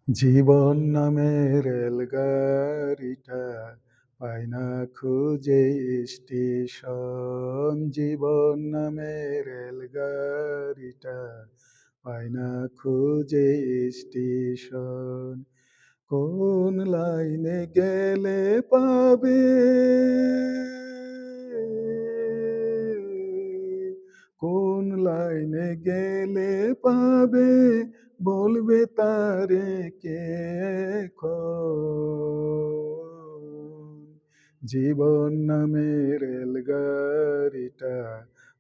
জীবন নামের রেলগাড়িটা পায় না খুঁজে স্টেশন। জীবন নামের রেলগাড়িটা পায় না খুঁজে স্টেশন। কোন লাইনে গেলে পাবে, কোন লাইনে গেলে পাবে, বলবে তারে কে এখন। জীবন নামের রেলগাড়িটা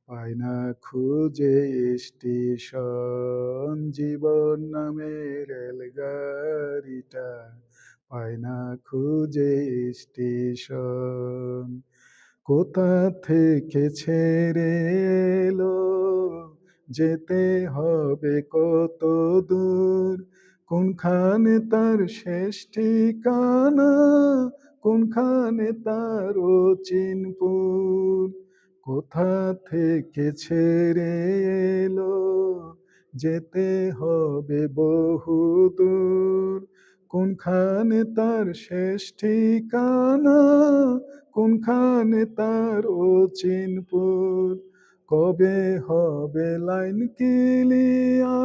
পায় না খুঁজে স্টেশন। জীবন নামের রেলগাড়িটা পায় না খুঁজে স্টেশন। কোথা থেকে ছেড়ে এলো, যেতে হবে কত দূর, কোনখানে তার শেষ ঠিকানা, কোনখানে তার অচিনপুর। কোথা থেকে ছেড়ে এলো, যেতে হবে বহু দূর, কোনখানে তার শেষ ঠিকানা, কোনখানে তার অচিনপুর। কবে হবে লাইন ক্লিয়ার,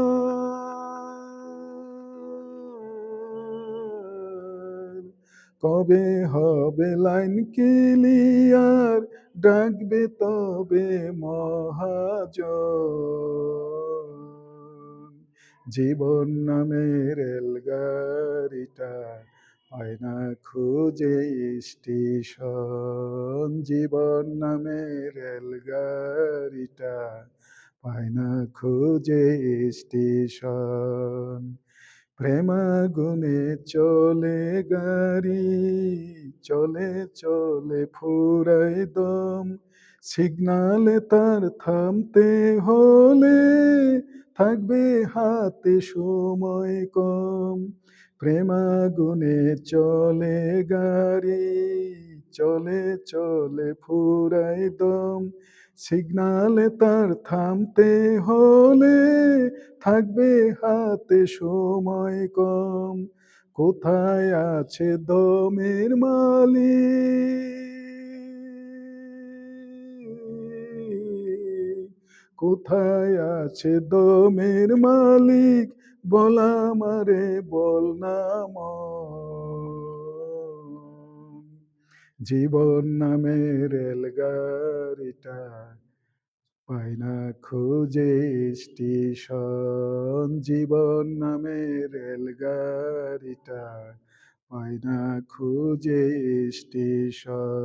কবে হবে লাইন ক্লিয়ার, ডাকবে তবে মহাজন। জীবন নামের রেলগাড়িটা পায় না খুঁজে স্টেশন। জীবন নামের রেলগাড়িটা পায় না খুঁজে স্টেশন। প্রেমাগুনে চলে গাড়ি, চলে চলে ফুরায় দম, সিগনালে তার থামতে হলে থাকবে হাতে সময় কম। প্রেমাগুনে চলে গাড়ি, চলে চলে ফুরায় দম, সিগনালে তার থামতে হলে থাকবে হাতে সময় কম। কোথায় আছে দমের মালিক, কোথায় আছে দমের মালিক, বল আমারে বল না মন। জীবন নামের রেলগাড়িটা পায় না খুঁজে স্টেশন। জীবন নামের রেলগাড়িটা পায় না খুঁজে স্টেশন।